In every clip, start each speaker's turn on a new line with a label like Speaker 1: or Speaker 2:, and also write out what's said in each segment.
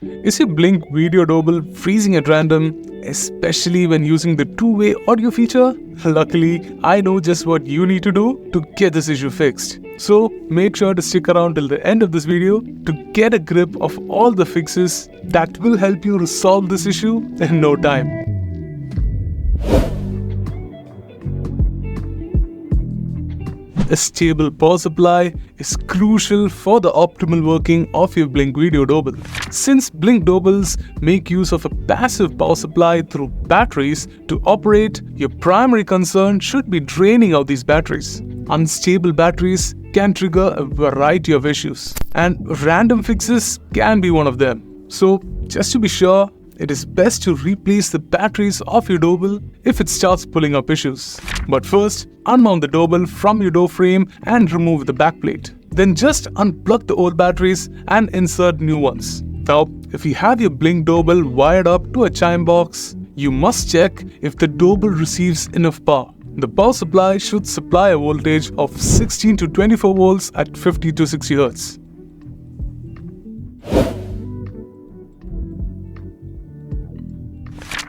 Speaker 1: Is your Blink Video Doorbell freezing at random, especially when using the two-way audio feature? Luckily, I know just what you need to do to get this issue fixed. So make sure to stick around till the end of this video to get a grip of all the fixes that will help you resolve this issue in no time. A stable power supply is crucial for the optimal working of your Blink Video Doorbell. Since Blink Doorbells make use of a passive power supply through batteries to operate, your primary concern should be draining out these batteries. Unstable batteries can trigger a variety of issues, and random fixes can be one of them. So, just to be sure, it is best to replace the batteries of your doorbell if it starts pulling up issues. But first, unmount the doorbell from your door frame and remove the backplate. Then just unplug the old batteries and insert new ones. Now, if you have your Blink Doorbell wired up to a chime box, you must check if the doorbell receives enough power. The power supply should supply a voltage of 16 to 24 volts at 50 to 60 Hz.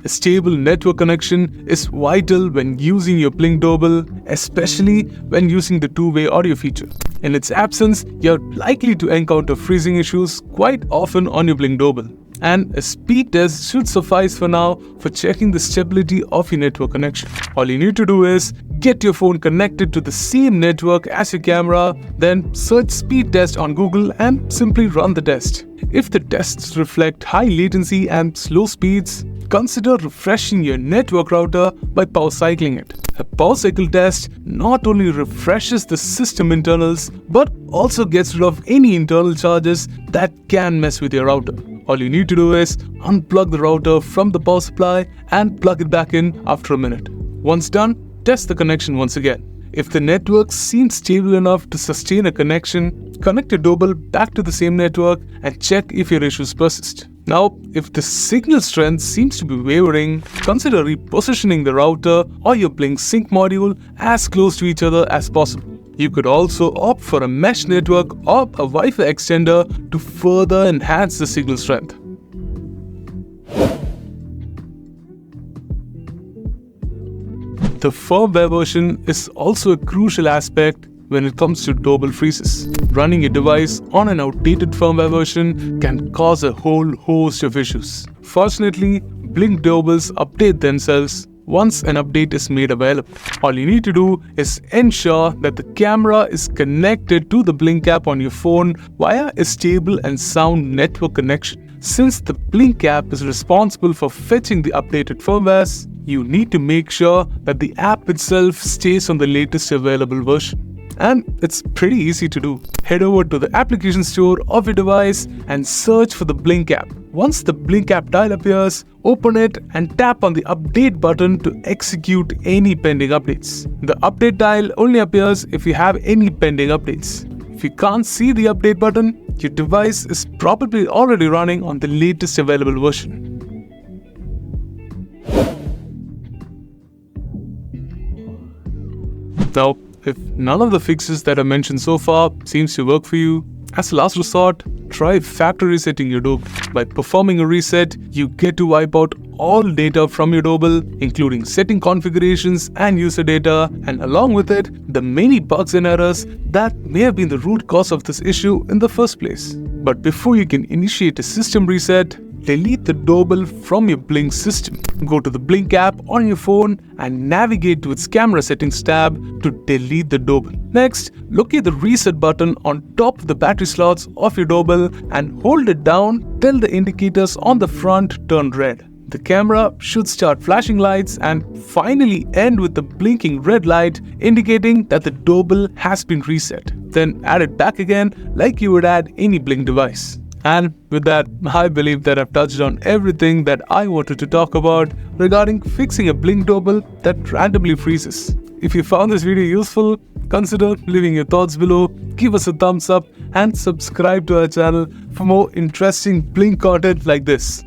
Speaker 1: A stable network connection is vital when using your Blink Doorbell, especially when using the two-way audio feature. In its absence, you're likely to encounter freezing issues quite often on your Blink Doorbell. And a speed test should suffice for now for checking the stability of your network connection. All you need to do is get your phone connected to the same network as your camera, then search speed test on Google and simply run the test. If the tests reflect high latency and slow speeds, consider refreshing your network router by power cycling it. A power cycle test not only refreshes the system internals but also gets rid of any internal charges that can mess with your router. All you need to do is unplug the router from the power supply and plug it back in after a minute. Once done, test the connection once again. If the network seems stable enough to sustain a connection, connect your doorbell back to the same network and check if your issues persist. Now, if the signal strength seems to be wavering, consider repositioning the router or your Blink Sync module as close to each other as possible. You could also opt for a mesh network or a Wi-Fi extender to further enhance the signal strength. The firmware version is also a crucial aspect when it comes to doorbell freezes. Running a device on an outdated firmware version can cause a whole host of issues. Fortunately, Blink Doorbells update themselves once an update is made available. All you need to do is ensure that the camera is connected to the Blink app on your phone via a stable and sound network connection. Since the Blink app is responsible for fetching the updated firmwares, you need to make sure that the app itself stays on the latest available version. And it's pretty easy to do. Head over to the application store of your device and search for the Blink app. Once the Blink app tile appears, open it and tap on the update button to execute any pending updates. The update tile only appears if you have any pending updates. If you can't see the update button, your device is probably already running on the latest available version. Now, if none of the fixes that I mentioned so far seems to work for you, as a last resort, try factory resetting your doorbell. By performing a reset, you get to wipe out all data from your doorbell, including setting configurations and user data, and along with it, the many bugs and errors that may have been the root cause of this issue in the first place. But before you can initiate a system reset, delete the doorbell from your Blink system. Go to the Blink app on your phone and navigate to its camera settings tab to delete the doorbell. Next, locate the reset button on top of the battery slots of your doorbell and hold it down till the indicators on the front turn red. The camera should start flashing lights and finally end with the blinking red light indicating that the doorbell has been reset. Then add it back again like you would add any Blink device. And with that, I believe that I've touched on everything that I wanted to talk about regarding fixing a Blink doorbell that randomly freezes. If you found this video useful, consider leaving your thoughts below, give us a thumbs up and subscribe to our channel for more interesting Blink content like this.